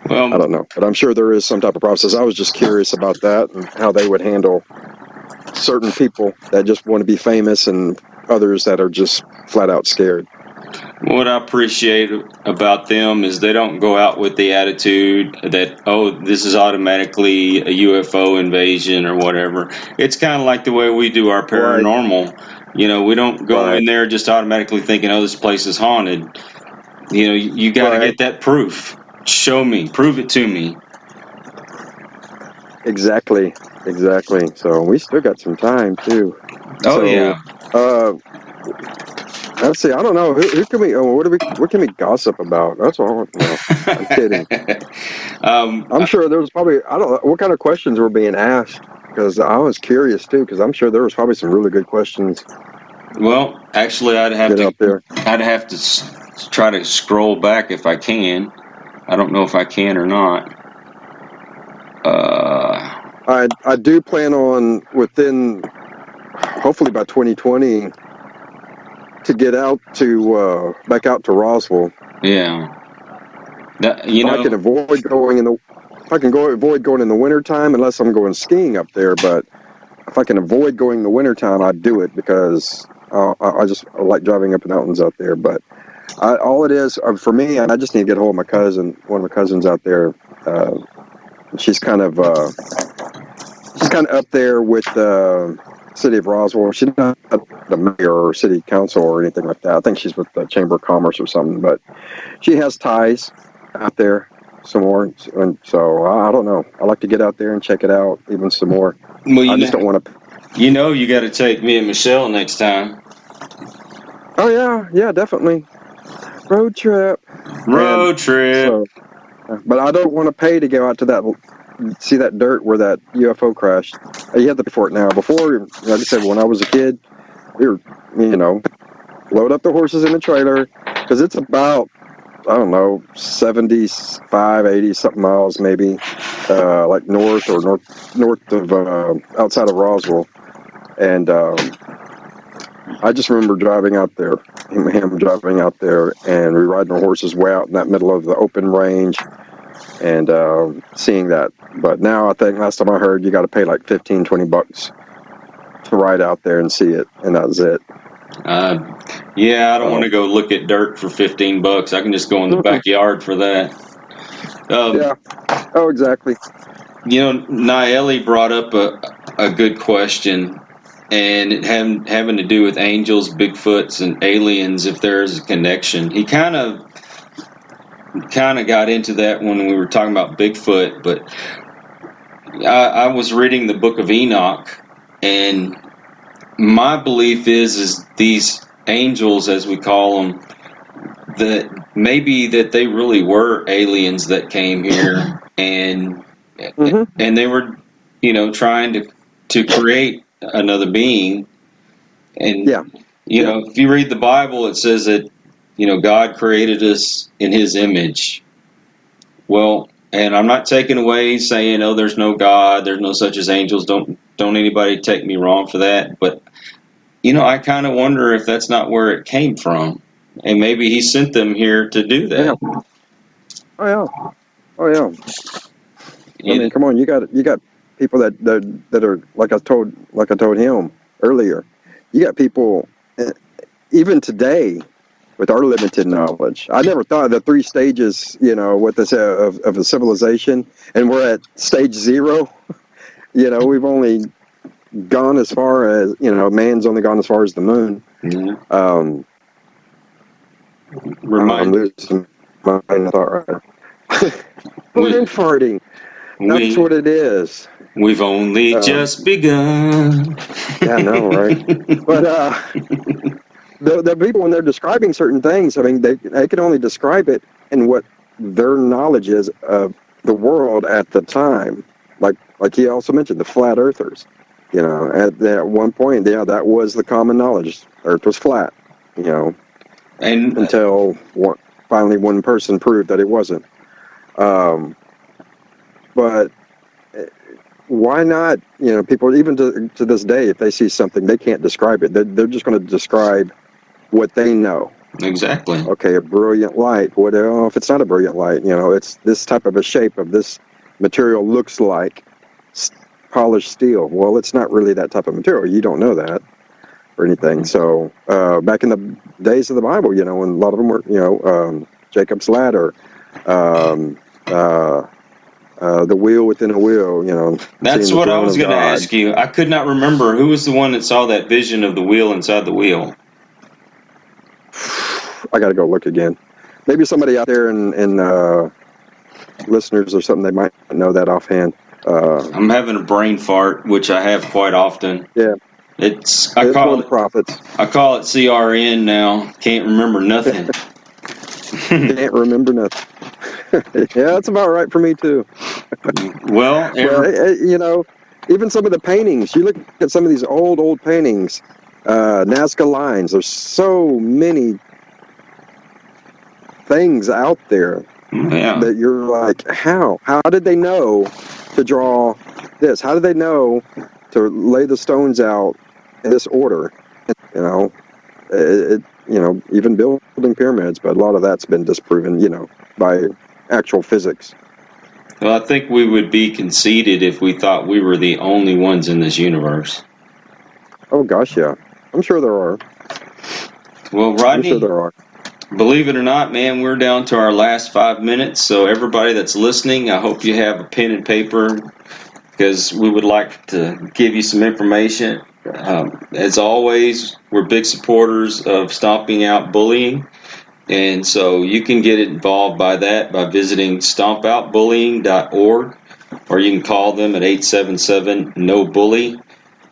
Well, I don't know, but I'm sure there is some type of process. I was just curious about that and how they would handle certain people that just want to be famous and others that are just flat out scared. What I appreciate about them is they don't go out with the attitude that, this is automatically a UFO invasion or whatever. It's kind of like the way we do our paranormal. Right. We don't go in there just automatically thinking, this place is haunted. You got to get that proof. Show me. Prove it to me. Exactly. So we still got some time too. Yeah. Let's see. I don't know. Who can we? What can we gossip about? That's all I want to know. I'm kidding. I'm sure there was probably. I don't know what kind of questions were being asked, because I was curious too. Because I'm sure there was probably some really good questions. Well, actually, I'd have to try to scroll back if I can. I don't know if I can or not. I do plan on within, hopefully by 2020, to get out to back out to Roswell. Yeah. I can avoid going in the wintertime, unless I'm going skiing up there. But if I can avoid going in the wintertime, I'd do it, because I like driving up the mountains out there. But all it is for me, I just need to get hold of my cousin. One of my cousins out there. She's kind of up there with the city of Roswell. She's not the mayor or city council or anything like that. I think she's with the Chamber of Commerce or something. But she has ties out there, some more. And so I don't know. I like to get out there and check it out even some more. Well, I just don't want to. you got to take me and Michelle next time. Oh yeah, definitely. Road trip. Road trip. So, but I don't want to pay to go out to see that dirt where that UFO crashed. You have to pay for it now. Before, like I said, when I was a kid, we were, load up the horses in the trailer because it's about, I don't know, 75, 80 something miles maybe, like north of outside of Roswell, and I just remember driving out there, him driving out there, and we riding our horses way out in that middle of the open range, and seeing that. But now I think last time I heard, you got to pay like $15-20 to ride out there and see it, and that was it. Yeah, I don't want to go look at dirt for $15. I can just go in the backyard for that. Yeah. Oh, exactly. Naeli brought up a good question, and it having to do with angels, Bigfoots, and aliens. If there's a connection, he kind of got into that when we were talking about Bigfoot. But I was reading the Book of Enoch, and my belief is these angels, as we call them, that maybe that they really were aliens that came here, and they were, trying to create another being. And if you read the Bible, it says that God created us in His image. Well, and I'm not taking away saying, oh, there's no God, there's no such as angels. Don't anybody take me wrong for that. But I kind of wonder if that's not where it came from, and maybe He sent them here to do that. Yeah. Oh yeah. I mean, come on, you got people that are like I told him earlier. You got people even today with our limited knowledge. I never thought of the 3 stages, what they say of a civilization, and we're at stage 0. We've only gone as far as man's only gone as far as the moon. I'm losing my thought right. Brain farting. That's what it is. We've only just begun. Yeah, I know, right? But the people, when they're describing certain things, I mean, they can only describe it in what their knowledge is of the world at the time. Like he also mentioned, the flat earthers. At one point, that was the common knowledge. Earth was flat. And until finally one person proved that it wasn't. But why not? People, even to this day, if they see something, they can't describe it. They're just going to describe what they know. Exactly. Okay, a brilliant light. What if it's not a brilliant light? It's this type of a shape of this material looks like polished steel. Well, it's not really that type of material. You don't know that or anything. So back in the days of the Bible, when a lot of them were, Jacob's ladder, the wheel within a wheel, That's what I was going to ask you. I could not remember who was the one that saw that vision of the wheel inside the wheel. I got to go look again. Maybe somebody out there and listeners or something, they might know that offhand. I'm having a brain fart, which I have quite often. Yeah. I call it prophets. I call it CRN now. Can't remember nothing. Can't remember nothing. Yeah, that's about right for me too. Well, even some of the paintings. You look at some of these old paintings, Nazca lines. There's so many things out there that you're like, how did they know to draw this? How did they know to lay the stones out in this order? Even building pyramids, but a lot of that's been disproven, by actual physics. Well, I think we would be conceited if we thought we were the only ones in this universe. Oh gosh, yeah. I'm sure there are. Well, Rodney, I'm sure there are. Believe it or not, man, we're down to our last 5 minutes. So everybody that's listening, I hope you have a pen and paper, because we would like to give you some information. As always, we're big supporters of stomping out bullying. And so you can get involved by that by visiting stompoutbullying.org, or you can call them at 877-NO-BULLY.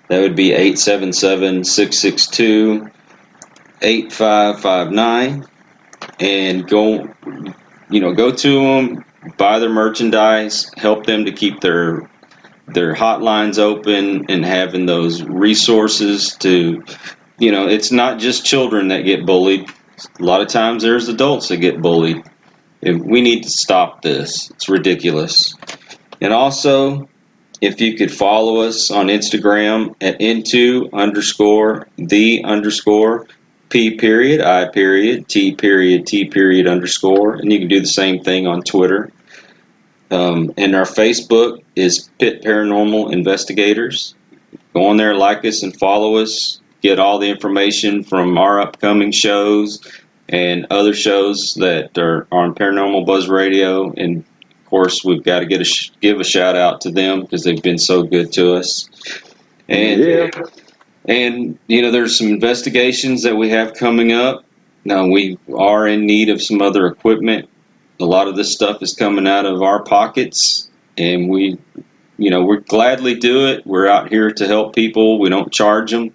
That would be 877-662-8559. And go to them, buy their merchandise, help them to keep their hotlines open and having those resources to, it's not just children that get bullied. A lot of times there's adults that get bullied. We need to stop this. It's ridiculous. And also, if you could follow us on Instagram at into_the_P.I.T.T_, and you can do the same thing on Twitter. And our Facebook is P.I.T.T Paranormal Investigators. Go on there, like us, and follow us. Get all the information from our upcoming shows and other shows that are on Paranormal Buzz Radio. And of course, we've got to give a shout out to them because they've been so good to us. And there's some investigations that we have coming up. Now, we are in need of some other equipment. A lot of this stuff is coming out of our pockets, and we gladly do it. We're out here to help people. We don't charge them.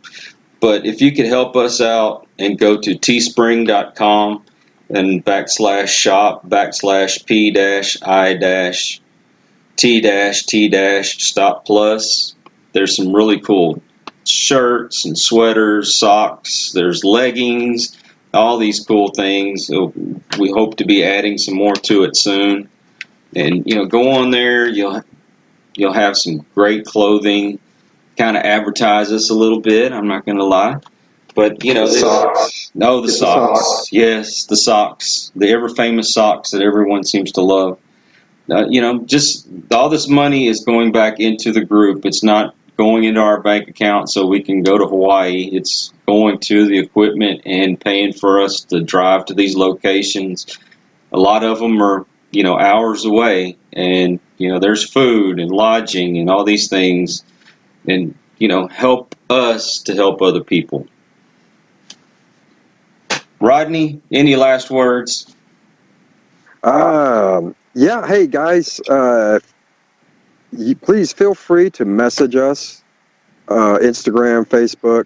But if you could help us out and go to teespring.com and /shop/P-I-T-T-stop plus, there's some really cool shirts and sweaters, socks, there's leggings, all these cool things. So we hope to be adding some more to it soon. And go on there, you'll have some great clothing. Kind of advertise us a little bit, I'm not going to lie. But the socks. No, the socks. Yes, the socks, the ever famous socks that everyone seems to love. Just all this money is going back into the group. It's not going into our bank account so we can go to Hawaii. It's going to the equipment and paying for us to drive to these locations. A lot of them are hours away, and there's food and lodging and all these things, and help us to help other people. Rodney, any last words? Yeah, hey guys, please feel free to message us, Instagram, Facebook.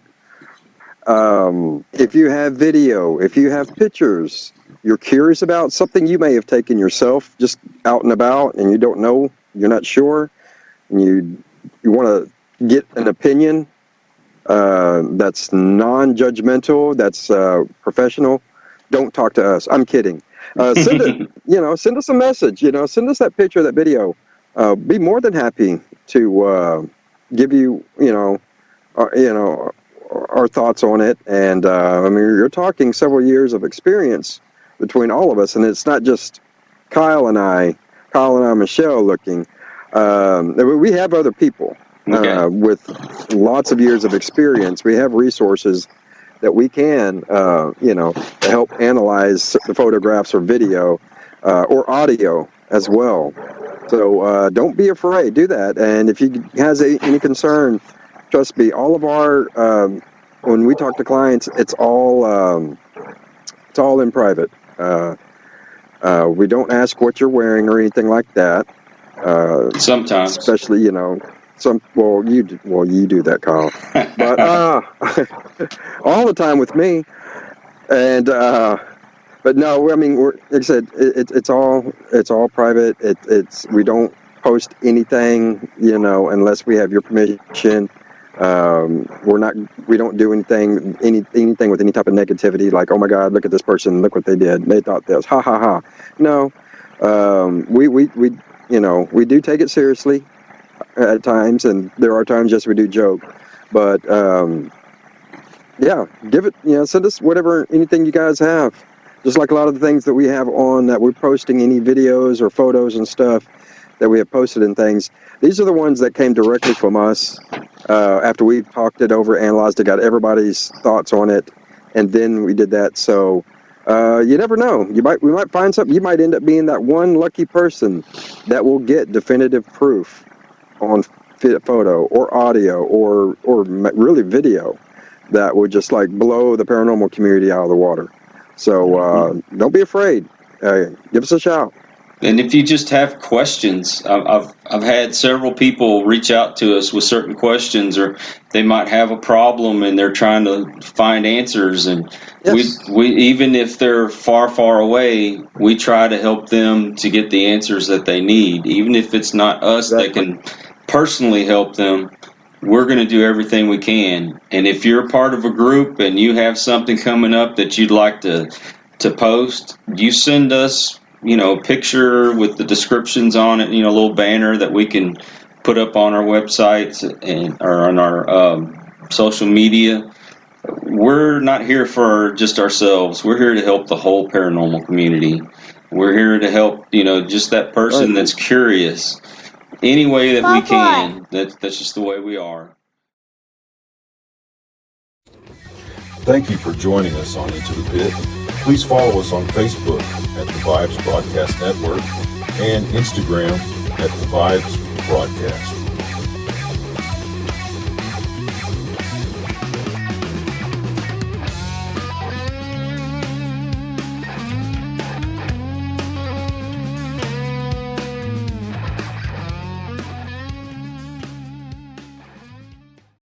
If you have video, if you have pictures, you're curious about something you may have taken yourself just out and about and you don't know, you're not sure, and you want to get an opinion that's non-judgmental, that's professional, don't talk to us. I'm kidding. Send it, send us a message, send us that picture, that video. Be more than happy to give you, our thoughts on it. And you're talking several years of experience between all of us, and it's not just Kyle and I, Michelle looking. We have other people with lots of years of experience. We have resources that we can, to help analyze the photographs or video or audio as well. So don't be afraid. Do that. And if you has any concern, trust me, all of our when we talk to clients, it's all in private. We don't ask what you're wearing or anything like that. Sometimes, especially you do that, Kyle. But all the time with me, and but no, like I said, it's all private. We don't post anything, unless we have your permission. We don't do anything with any type of negativity, like, oh my God, look at this person, look what they did, they thought this, ha ha ha. No, we do take it seriously at times, and there are times, yes, we do joke, but give it, send us anything you guys have, just like a lot of the things that we have on that we're posting, any videos or photos and stuff that we have posted and things. These are the ones that came directly from us after we talked it over, analyzed it, got everybody's thoughts on it, and then we did that. So you never know. We might find something. You might end up being that one lucky person that will get definitive proof on photo or audio or really video that would just like blow the paranormal community out of the water. So don't be afraid. Give us a shout. And if you just have questions, I've had several people reach out to us with certain questions, or they might have a problem and they're trying to find answers. And Yes. we even if they're far away, we try to help them to get the answers that they need. Even if it's not us that Exactly. can personally help them, we're going to do everything we can. And if you're a part of a group and you have something coming up that you'd like to post, you send us, a picture with the descriptions on it, a little banner that we can put up on our websites and or on our social media. We're not here for just ourselves. We're here to help the whole paranormal community. We're here to help, just that person that's curious. Any way that we can. That's just the way we are. Thank you for joining us on Into the Pit. Please follow us on Facebook at the Vibes Broadcast Network and Instagram at the Vibes Broadcast.